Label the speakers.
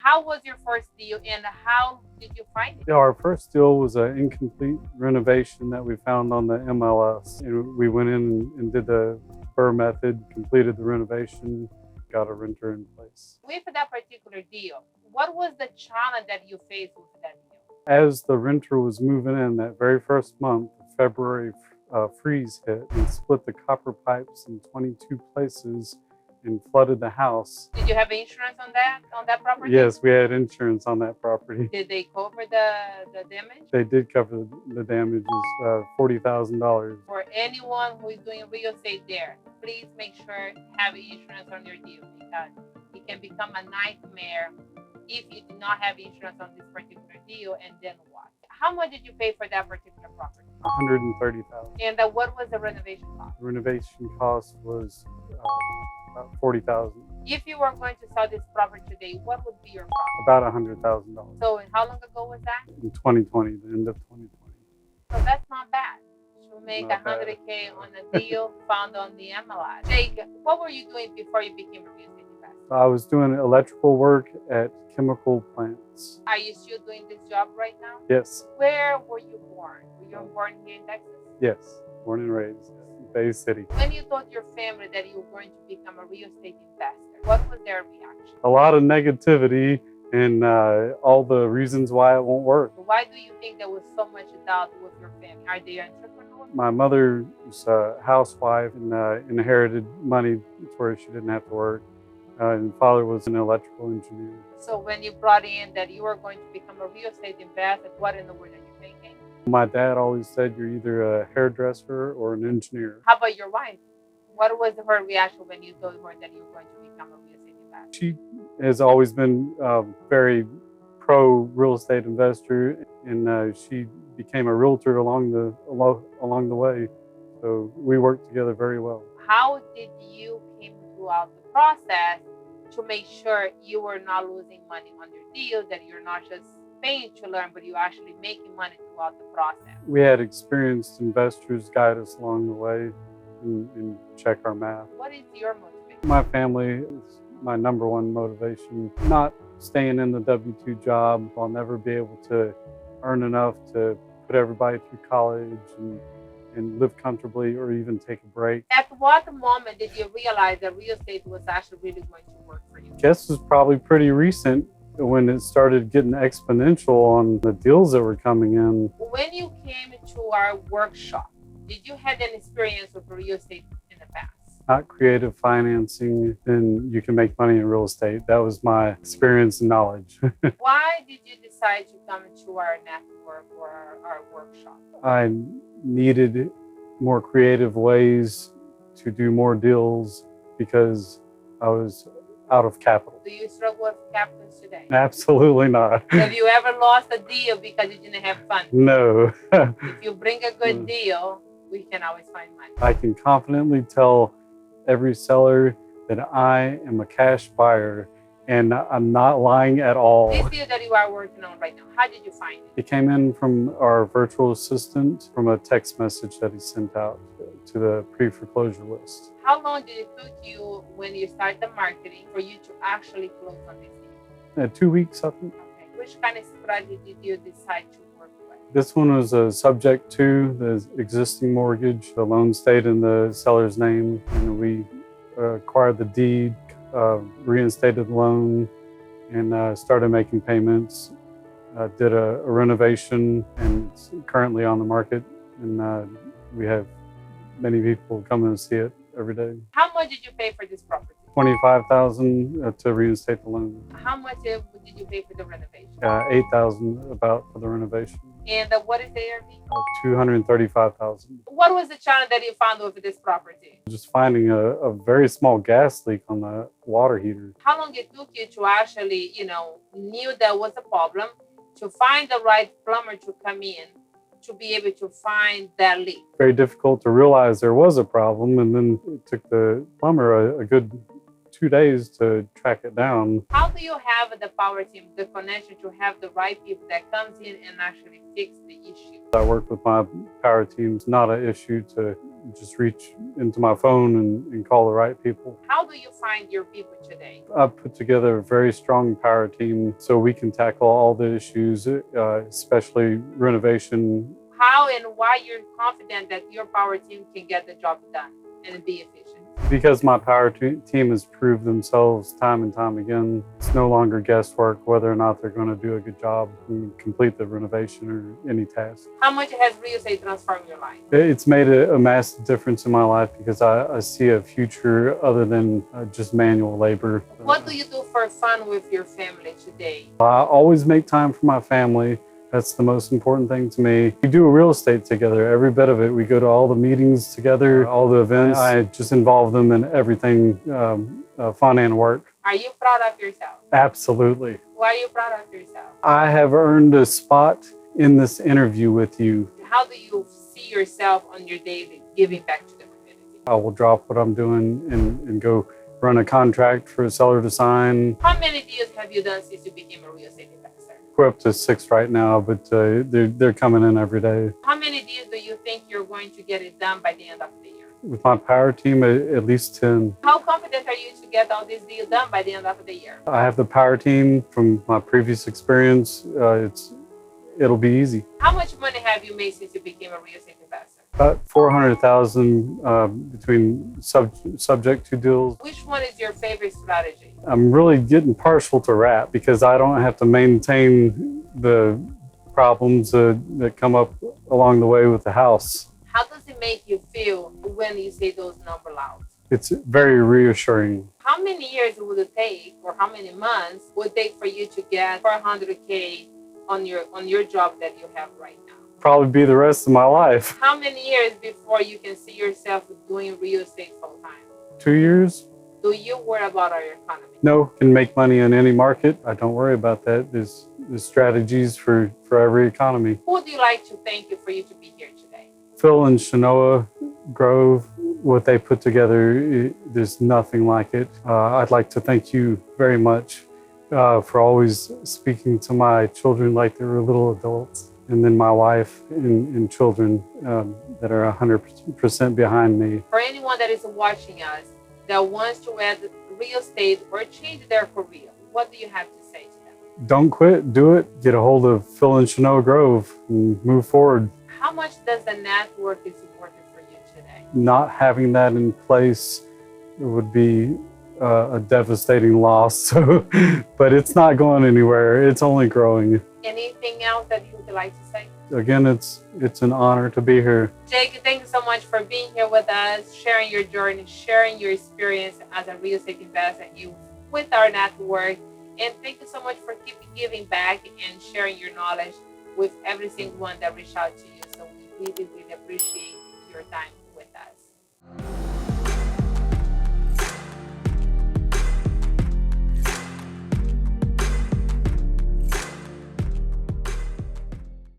Speaker 1: How was your first deal and how did you find it?
Speaker 2: Yeah, our first deal was an incomplete renovation that we found on the MLS. And we went in and did the BRRRR method, completed the renovation, got a renter in place.
Speaker 1: With that particular deal, what was the challenge that you faced with that deal?
Speaker 2: As the renter was moving in that very first month, February freeze hit and split the copper pipes in 22 places and flooded the house.
Speaker 1: Did you have insurance on that property?
Speaker 2: Yes, we had insurance on that property.
Speaker 1: Did they cover the damage?
Speaker 2: They did cover the damages, $40,000.
Speaker 1: For anyone who is doing real estate there, please make sure to have insurance on your deal because it can become a nightmare if you do not have insurance on this particular deal, and then what? How much did you pay for that particular property?
Speaker 2: $130,000.
Speaker 1: And what was the renovation cost?
Speaker 2: The renovation cost was about $40,000.
Speaker 1: If you were going to sell this property today, what would be your profit?
Speaker 2: About $100,000.
Speaker 1: So how long ago was that?
Speaker 2: In 2020, the end of 2020.
Speaker 1: So that's not bad. To make
Speaker 2: Not bad.
Speaker 1: $100K on a deal found on the MLS. Jake, what were you doing before you became a real estate investor?
Speaker 2: I was doing electrical work at chemical plants.
Speaker 1: Are you still doing this job right now?
Speaker 2: Yes,
Speaker 1: Where were you born? Were you born here in Texas?
Speaker 2: yes, born and raised in Bay City.
Speaker 1: When you told your family that you were going to become a real estate investor, what was their reaction?
Speaker 2: A lot of negativity and all the reasons why it won't work.
Speaker 1: Why do you think there was so much doubt with your family? Are they entrepreneurs?
Speaker 2: My mother was a housewife and inherited money to where she didn't have to work. And father was an electrical engineer.
Speaker 1: So when you brought in that you were going to become a real estate investor, what in the world are you thinking?
Speaker 2: My dad always said you're either a hairdresser or an engineer.
Speaker 1: How about your wife? What was her reaction when you told her that you were going to become a real estate investor?
Speaker 2: She has always been very pro real estate investor, and she became a realtor along the way. So we worked together very well.
Speaker 1: How did you came throughout the process to make sure you were not losing money on your deal, that you're not just paying to learn, but you're actually making money throughout the process?
Speaker 2: We had experienced investors guide us along the way and check our math.
Speaker 1: What is your motivation?
Speaker 2: My family is my number one motivation. Not staying in the W-2 job. I'll never be able to earn enough to put everybody through college and live comfortably or even take a break.
Speaker 1: At what moment did you realize that real estate was actually really going to work for you?
Speaker 2: I guess it's probably pretty recent when it started getting exponential on the deals that were coming in.
Speaker 1: When you came to our workshop, did you have an experience with real estate in the past?
Speaker 2: Not creative financing, then you can make money in real estate. That was my experience and knowledge.
Speaker 1: Why did you decide to come to our network or our workshop?
Speaker 2: I needed more creative ways to do more deals because I was out of capital.
Speaker 1: Do you struggle with capital today?
Speaker 2: Absolutely not.
Speaker 1: Have you ever lost a deal because you didn't have funds?
Speaker 2: No.
Speaker 1: If you bring a good deal, we can always find money.
Speaker 2: I can confidently tell every seller that I am a cash buyer, and I'm not lying at all.
Speaker 1: This deal that you are working on right now, how did you find it?
Speaker 2: It came in from our virtual assistant from a text message that he sent out to the pre-foreclosure list.
Speaker 1: How long did it took you when you started the marketing for you to actually close on this deal?
Speaker 2: 2 weeks, I think.
Speaker 1: Okay. Which kind of strategy did you decide to work with?
Speaker 2: This one was subject to the existing mortgage. The loan stayed in the seller's name, and we acquired the deed, reinstated the loan, and started making payments. Did a renovation, and it's currently on the market, and we have many people come and see it every day.
Speaker 1: How much did you pay for this property?
Speaker 2: $25,000 to reinstate the loan.
Speaker 1: How much did you pay for the renovation?
Speaker 2: $8,000 about for the renovation.
Speaker 1: And what is the ARV?
Speaker 2: $235,000.
Speaker 1: What was the challenge that you found with this property?
Speaker 2: Just finding a very small gas leak on the water heater.
Speaker 1: How long it took you to actually, knew there was a problem, to find the right plumber to come in, to be able to find that leak?
Speaker 2: Very difficult to realize there was a problem, and then it took the plumber a good 2 days to track it down.
Speaker 1: How do you have the power team, the connection to have the right people that comes in and actually fix the issue?
Speaker 2: I work with my power team. It's not an issue to just reach into my phone and call the right people.
Speaker 1: How do you find your people today?
Speaker 2: I've put together a very strong power team so we can tackle all the issues, especially renovation.
Speaker 1: How and why you're confident that your power team can get the job done and be efficient?
Speaker 2: Because my power team has proved themselves time and time again. It's no longer guesswork whether or not they're going to do a good job and complete the renovation or any task.
Speaker 1: How much has real estate transformed your life?
Speaker 2: It's made a massive difference in my life because I see a future other than just manual labor.
Speaker 1: What do you do for fun with your family today?
Speaker 2: I always make time for my family. That's the most important thing to me. We do real estate together, every bit of it. We go to all the meetings together, all the events. I just involve them in everything, fun and work.
Speaker 1: Are you proud of yourself?
Speaker 2: Absolutely.
Speaker 1: Why are you proud of yourself?
Speaker 2: I have earned a spot in this interview with you.
Speaker 1: How do you see yourself on your daily giving back to the community?
Speaker 2: I will drop what I'm doing and go run a contract for a seller to sign.
Speaker 1: How many deals have you done since you became a real estate investor?
Speaker 2: We're up to 6 right now, but they're coming in every day.
Speaker 1: How many deals do you think you're going to get it done by the end of the year?
Speaker 2: With my power team, at least 10.
Speaker 1: How confident are you to get all these deals done by the end of the year?
Speaker 2: I have the power team from my previous experience. It'll be easy.
Speaker 1: How much money have you made since you became a real estate investor?
Speaker 2: About $400,000 between subject to deals.
Speaker 1: Which one is your favorite strategy?
Speaker 2: I'm really getting partial to wrap because I don't have to maintain the problems that come up along the way with the house.
Speaker 1: How does it make you feel when you say those numbers out?
Speaker 2: It's very reassuring.
Speaker 1: How many years would it take, or how many months would it take for you to get $400K on your job that you have right now?
Speaker 2: Probably be the rest of my life.
Speaker 1: How many years before you can see yourself doing real estate full time?
Speaker 2: 2 years?
Speaker 1: Do you worry about our economy?
Speaker 2: No, can make money in any market. I don't worry about that. There's strategies for every economy.
Speaker 1: Who would you like to thank you for you to be here today?
Speaker 2: Phil and Shanoa Grove, what they put together, there's nothing like it. I'd like to thank you very much for always speaking to my children like they were little adults. And then my wife and children that are 100% behind me.
Speaker 1: For anyone that is watching us that wants to add real estate or change their career, what do you have to say to them?
Speaker 2: Don't quit, do it. Get a hold of Phil and Shanoa Grove and move forward.
Speaker 1: How much does the network is important for you today?
Speaker 2: Not having that in place would be a devastating loss. But it's not going anywhere. It's only growing.
Speaker 1: Anything else that you would like to say?
Speaker 2: Again, it's an honor to be here.
Speaker 1: Jake, thank you so much for being here with us, sharing your journey, sharing your experience as a real estate investor with our network. And thank you so much for keeping giving back and sharing your knowledge with every single one that reached out to you. So we really, really appreciate your time with us.